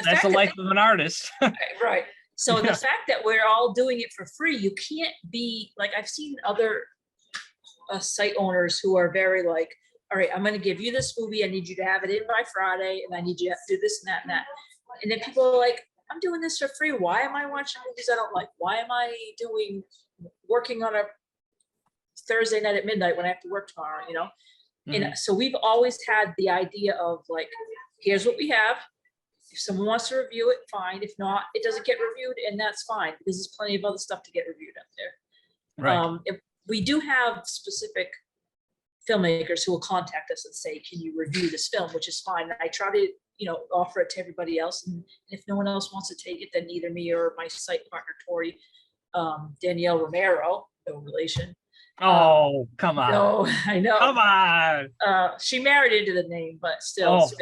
that's the life of an artist. Right. So the fact that we're all doing it for free, you can't be I've seen other site owners who are very all right, I'm going to give you this movie. I need you to have it in by Friday, and I need you to do this and that and that. And then people are like, I'm doing this for free. Why am I watching movies I don't like? Why am I working on a Thursday night at midnight when I have to work tomorrow, And so we've always had the idea of here's what we have. If someone wants to review it, fine. If not, it doesn't get reviewed, and that's fine, because there's plenty of other stuff to get reviewed out there. Right. We do have specific filmmakers who will contact us and say, can you review this film, which is fine. And I try to, offer it to everybody else. And if no one else wants to take it, then either me or my site partner, Tori, Danielle Romero, no relation. Oh, come on. No, I know. Come on. She married into the name, but still it's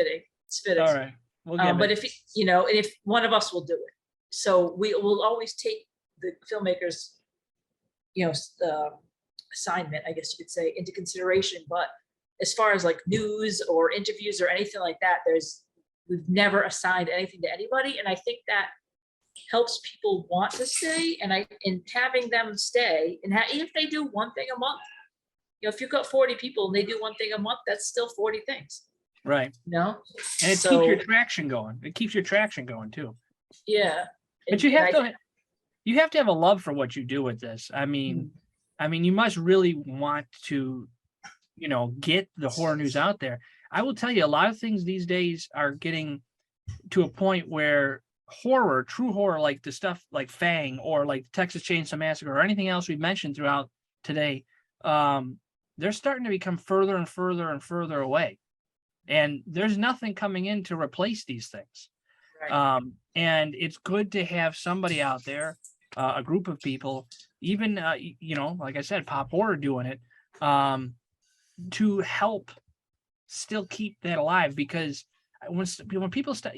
fitting. All right. But if if one of us will do it, so we will always take the filmmakers, assignment, I guess you could say, into consideration. But as far as news or interviews or anything like that, we've never assigned anything to anybody, and I think that helps people want to stay, and having them stay, and even if they do one thing a month, if you've got 40 people and they do one thing a month, that's still 40 things. Right. And it keeps your traction going. It keeps your traction going too. Yeah. But you have to have a love for what you do with this. I mean, you must really want to, get the horror news out there. I will tell you, a lot of things these days are getting to a point where horror, true horror, like the stuff like Fang or like Texas Chainsaw Massacre or anything else we've mentioned throughout today, they're starting to become further and further and further away. And there's nothing coming in to replace these things. Right. And it's good to have somebody out there, a group of people, even, like I said, PopHorror doing it, to help still keep that alive. Because when people start,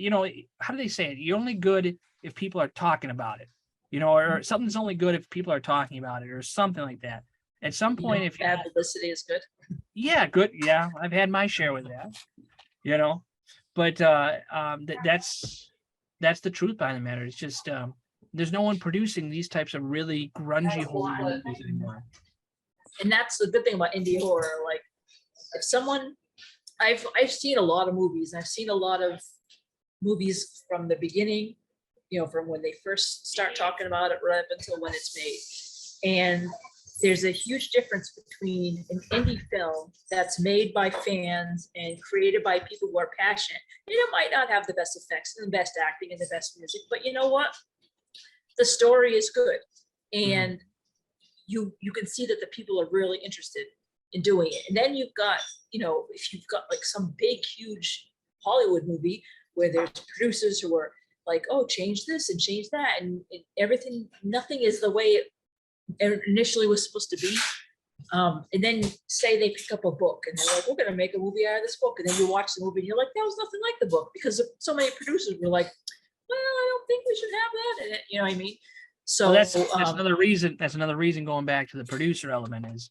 how do they say it? You're only good if people are talking about it, or something's only good if people are talking about it or something like that. At some point, if bad publicity is good. Yeah, good. Yeah, I've had my share with that, but that's the truth behind the matter. It's just there's no one producing these types of really grungy horror movies anymore. And that's the good thing about indie horror. Like, if someone, I've seen a lot of movies. I've seen a lot of movies from the beginning, from when they first start talking about it right up until when it's made. And there's a huge difference between an indie film that's made by fans and created by people who are passionate. It might not have the best effects and the best acting and the best music, but you know what? The story is good. And you can see that the people are really interested in doing it. And then you've got, if you've got like some big, huge Hollywood movie where there's producers who are like, oh, change this and change that. And everything, nothing is the way it initially was supposed to be. And then say they pick up a book and they're like, we're going to make a movie out of this book. And then you watch the movie and you're like, that was nothing like the book, because so many producers were like, well, I don't think we should have that in it. You know what I mean? So that's another reason. That's another reason, going back to the producer element, is,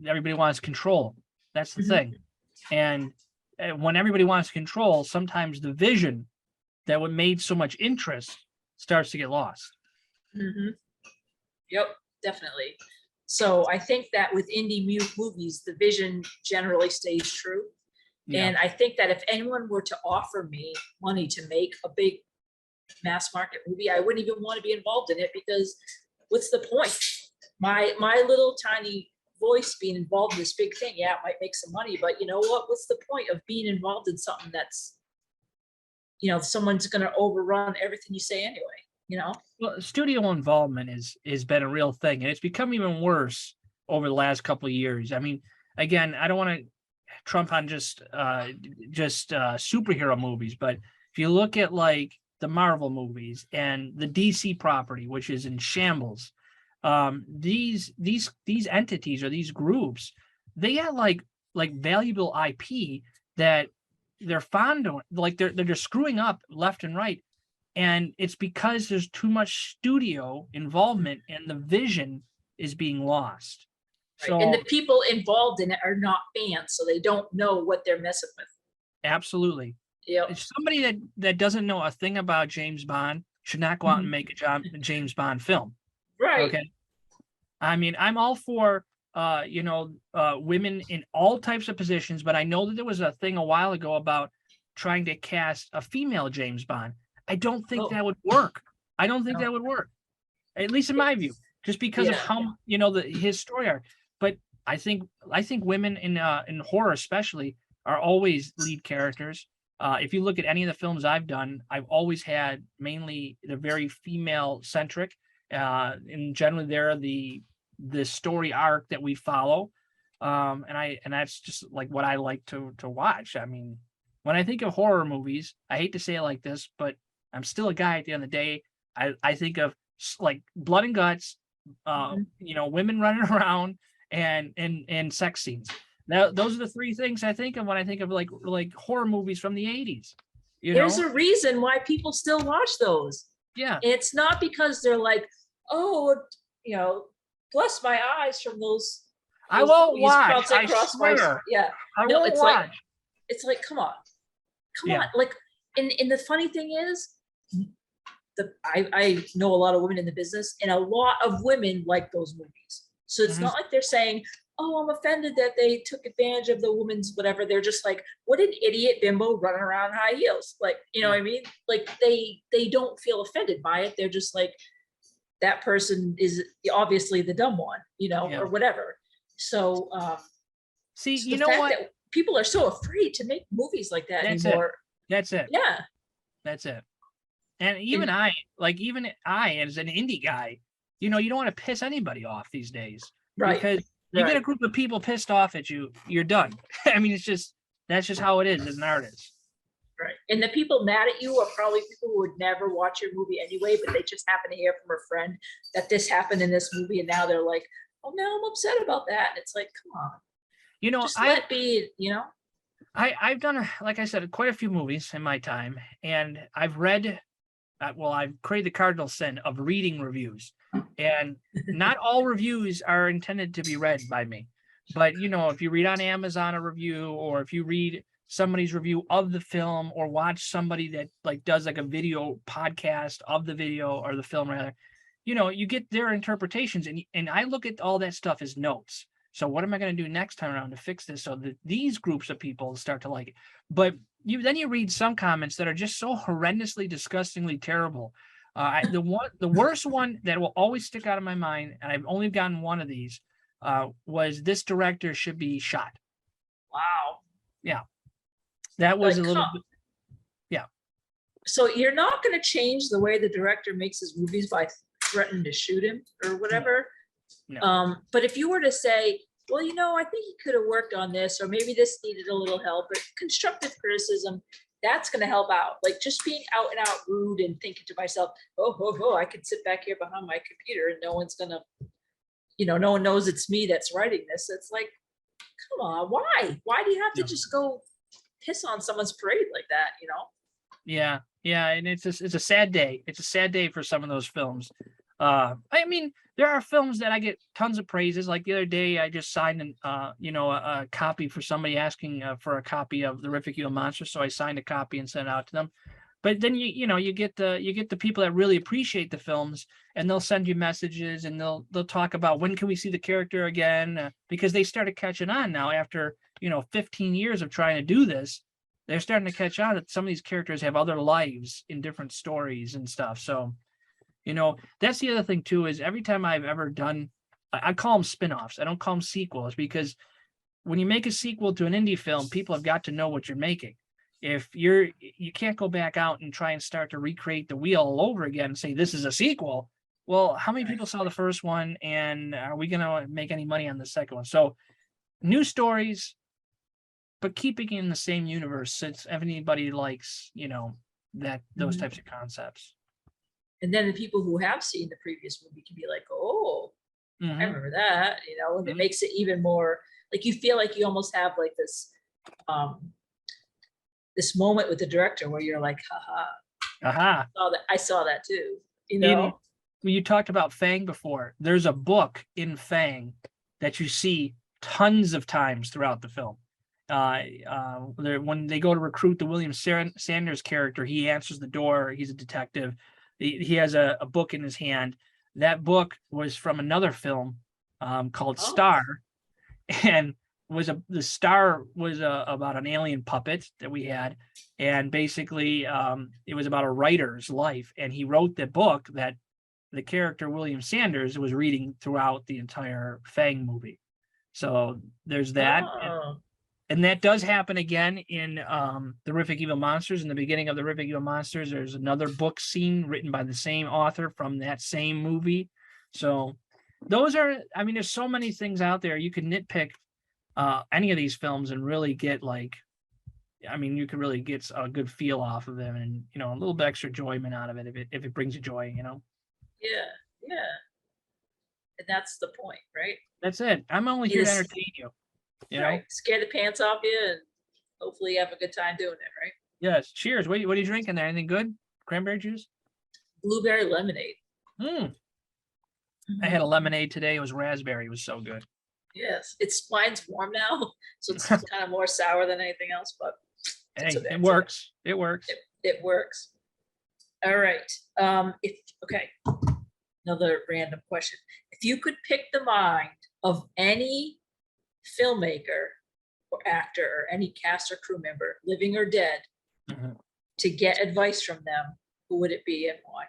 everybody wants control. That's the thing. And when everybody wants control, sometimes the vision that what made so much interest starts to get lost. Yep, definitely. So I think that with indie movies, the vision generally stays true. Yeah. And I think that if anyone were to offer me money to make a big mass market movie, I wouldn't even want to be involved in it, because what's the point? My little tiny voice being involved in this big thing, yeah, it might make some money, but you know what? What's the point of being involved in something that's, someone's going to overrun everything you say anyway, Well, studio involvement has been a real thing, and it's become even worse over the last couple of years. I mean, again, I don't want to trump on just superhero movies, but if you look at like the Marvel movies and the DC property, which is in shambles, these entities or these groups, they got like valuable IP that they're fond of, like they're just screwing up left and right. And it's because there's too much studio involvement and the vision is being lost. Right. So, and the people involved in it are not fans, so they don't know what they're messing with. Absolutely. Yeah. Somebody that doesn't know a thing about James Bond should not go out and make a James Bond film. Right. Okay. I mean, I'm all for women in all types of positions, but I know that there was a thing a while ago about trying to cast a female James Bond. I don't think that would work. I don't think that would work, at least in my view, just because of how his story arc. But I think women in horror especially are always lead characters. If you look at any of the films I've done, I've always had mainly the very female centric, and generally they're the story arc that we follow, and that's just like what I like to watch. I mean, when I think of horror movies, I hate to say it like this, but I'm still a guy at the end of the day. I think of like blood and guts, women running around and sex scenes. Now, those are the three things I think of when I think of like horror movies from the 80s. There's a reason why people still watch those. Yeah. It's not because they're like, oh, bless my eyes from those I won't watch. I swear. I won't watch. It's like, come on. Like, and the funny thing is, I know a lot of women in the business, and a lot of women like those movies. So it's not like they're saying, oh, I'm offended that they took advantage of the woman's whatever. They're just like, what an idiot bimbo running around high heels. Like, you know what I mean? Like they don't feel offended by it. They're just like, that person is obviously the dumb one, you know, or whatever. So see, so you the know fact what? that people are so afraid to make movies like that anymore. That's it. Yeah. That's it. And even I, as an indie guy, you know, you don't want to piss anybody off these days. Right. Because you get a group of people pissed off at you, you're done. I mean, that's just how it is as an artist. Right. And the people mad at you are probably people who would never watch your movie anyway, but they just happen to hear from a friend that this happened in this movie. And now they're like, oh, now I'm upset about that. And it's like, come on. You know, just let it be, you know? I've done, like I said, quite a few movies in my time, and I've read, I've created the cardinal sin of reading reviews, and not all reviews are intended to be read by me. But, you know, if you read on Amazon a review, or if you read somebody's review of the film, or watch somebody that like does like a video podcast of the video or the film rather, you know, you get their interpretations, and I look at all that stuff as notes. So what am I going to do next time around to fix this so that these groups of people start to like it? But then you read some comments that are just so horrendously, disgustingly terrible. The worst one that will always stick out of my mind, and I've only gotten one of these, was this director should be shot. Wow. Yeah, that was like, a little bit. Yeah. So you're not going to change the way the director makes his movies by threatening to shoot him or whatever. No. But if you were to say, well, you know, I think he could have worked on this, or maybe this needed a little help, but constructive criticism, that's going to help out. Like just being out and out rude and thinking to myself, oh, I could sit back here behind my computer and no one's going to, you know, no one knows it's me that's writing this. It's like, come on, why? Why do you have to just go piss on someone's parade like that, you know? Yeah, and it's a sad day. It's a sad day for some of those films. I mean, there are films that I get tons of praises. Like the other day, I just signed a copy for somebody asking for a copy of The Horrific Evil Monster, so I signed a copy and sent it out to them. But then you get the people that really appreciate the films, and they'll send you messages, and they'll talk about when can we see the character again, because they started catching on now after 15 years of trying to do this. They're starting to catch on that some of these characters have other lives in different stories and stuff. So, that's the other thing too, is every time I've ever done, I call them spin-offs. I don't call them sequels, because when you make a sequel to an indie film, people have got to know what you're making. If you can't go back out and try and start to recreate the wheel all over again and say, this is a sequel. Well, how many people saw the first one, and are we going to make any money on the second one? So new stories, but keeping in the same universe, since anybody likes, those types of concepts. And then the people who have seen the previous movie can be like, oh, I remember that, and it makes it even more like you feel like you almost have like this, this moment with the director where you're like, haha, I saw that too, You talked about Fang before. There's a book in Fang that you see tons of times throughout the film. When they go to recruit the William Sanders character, he answers the door. He's a detective. He has a book in his hand. That book was from another film called Star, and the Star was about an alien puppet that we had, and basically it was about a writer's life, and he wrote the book that the character William Sanders was reading throughout the entire Fang movie. So there's that. And that does happen again in The Horrific Evil Monsters. In the beginning of The Horrific Evil Monsters, there's another book scene written by the same author from that same movie. So those are, there's so many things out there. You can nitpick any of these films and really get you can really get a good feel off of them, and, a little bit extra enjoyment out of it if it brings you joy, Yeah. And that's the point, right? That's it. I'm only here to entertain you. Right. Scare the pants off you, and hopefully you have a good time doing it, right? Yes. Cheers. What are you drinking there? Anything good? Cranberry juice? Blueberry lemonade. I had a lemonade today. It was raspberry. It was so good. Yes. Mine's warm now, so it's kind of more sour than anything else, but hey, it works. It works. It works. All right. Another random question. If you could pick the mind of any filmmaker or actor or any cast or crew member, living or dead, to get advice from them, who would it be and why?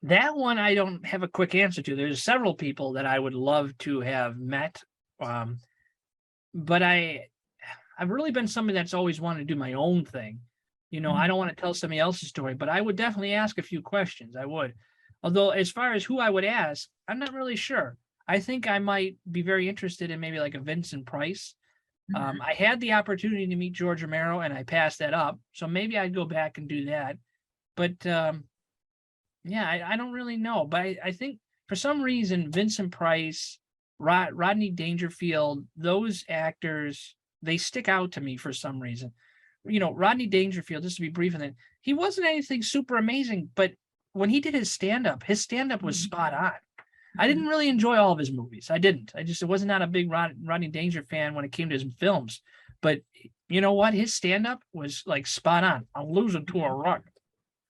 That one I don't have a quick answer to. There's several people that I would love to have met, but I've really been somebody that's always wanted to do my own thing. I don't want to tell somebody else's story, but I would definitely ask a few questions. I would. Although as far as who I would ask, I'm not really sure. I think I might be very interested in maybe like a Vincent Price. I had the opportunity to meet George Romero and I passed that up. So maybe I'd go back and do that. But yeah, I don't really know. But I think for some reason, Vincent Price, Rodney Dangerfield, those actors, they stick out to me for some reason. Rodney Dangerfield, just to be brief on that, he wasn't anything super amazing, but when he did his stand-up was spot on. I didn't really enjoy all of his movies. I didn't. I was not a big Rodney Danger fan when it came to his films. But you know what? His stand-up was like spot on. I'm losing to a rug.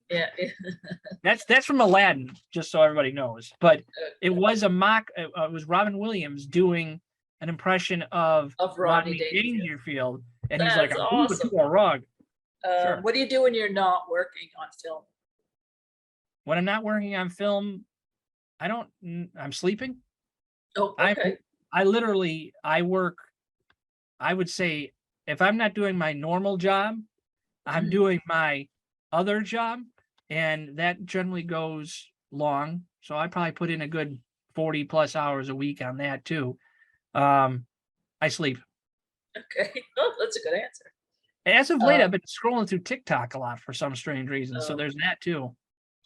Yeah. That's from Aladdin, just so everybody knows. But it was a mock. It was Robin Williams doing an impression of Rodney Dangerfield. And he's like, I'm losing to a rug. Sure. What do you do when you're not working on film? When I'm not working on film, I'm sleeping. Oh, okay. I work, I would say, if I'm not doing my normal job, I'm doing my other job, and that generally goes long. So I probably put in a good 40 plus hours a week on that too. I sleep. Okay. Oh, that's a good answer. As of late, I've been scrolling through TikTok a lot for some strange reason. So there's that too.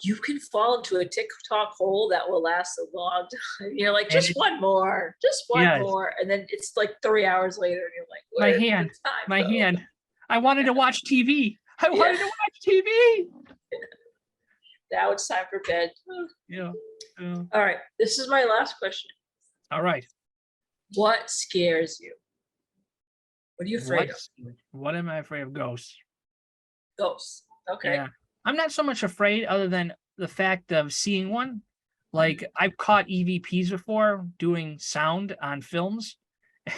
You can fall into a TikTok hole that will last a long time. You're like, just one more. And then it's like 3 hours later and you're like, my hand. I wanted to watch TV. I wanted to watch TV. Now it's time for bed. Yeah. All right. This is my last question. All right. What scares you? What are you afraid of? What am I afraid of? Ghosts. Ghosts. Okay. Yeah. I'm not so much afraid other than the fact of seeing one. Like I've caught EVPs before doing sound on films.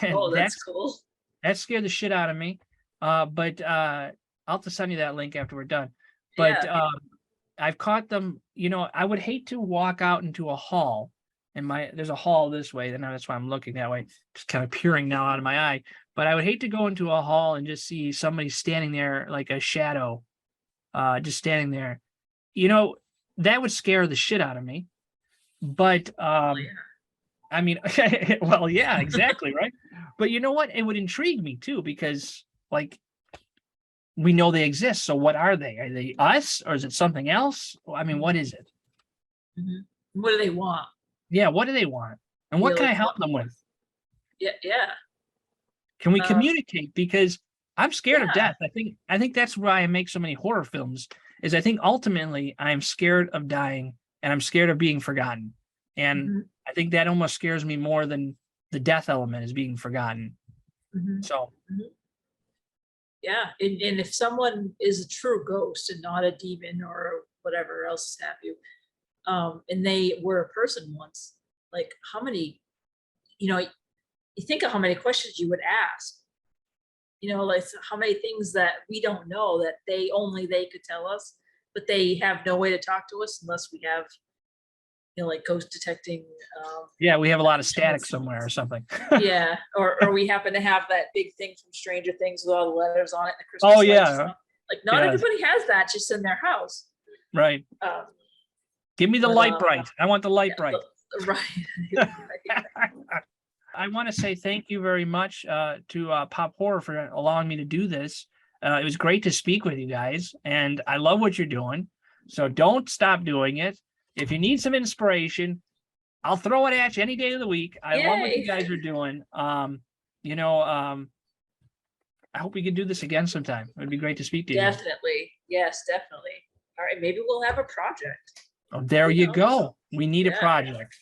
And that's cool. That scared the shit out of me. But I'll have to send you that link after we're done. But I've caught them, I would hate to walk out into a hall and there's a hall this way, and that's why I'm looking that way, just kind of peering now out of my eye. But I would hate to go into a hall and just see somebody standing there like a shadow, just standing there. That would scare the shit out of me. But I mean, well, yeah, exactly, right? But you know what? It would intrigue me too, because like we know they exist. So what are they? Are they us, or is it something else? I mean, what is it? What do they want? Yeah, what do they want? And what can I help them with? Yeah. Can we communicate? Because I'm scared of death. I think that's why I make so many horror films, is I think ultimately I'm scared of dying and I'm scared of being forgotten. And I think that almost scares me more than the death element is being forgotten. So. Yeah. And if someone is a true ghost and not a demon or whatever else have you, and they were a person once, like how many, you think of how many questions you would ask, like how many things that we don't know that they could tell us, but they have no way to talk to us unless we have, like ghost detecting. Yeah, we have a lot of static somewhere or something. Yeah, or we happen to have that big thing from Stranger Things with all the letters on it. The Christmas lights. Like not everybody has that just in their house. Right. Give me the light bright. I want the light bright. Right. I want to say thank you very much to PopHorror for allowing me to do this. It was great to speak with you guys, and I love what you're doing. So don't stop doing it. If you need some inspiration, I'll throw it at you any day of the week. I love what you guys are doing. I hope we can do this again sometime. It would be great to speak to you. Definitely. Yes, definitely. All right. Maybe we'll have a project. Oh, there you go. We need a project.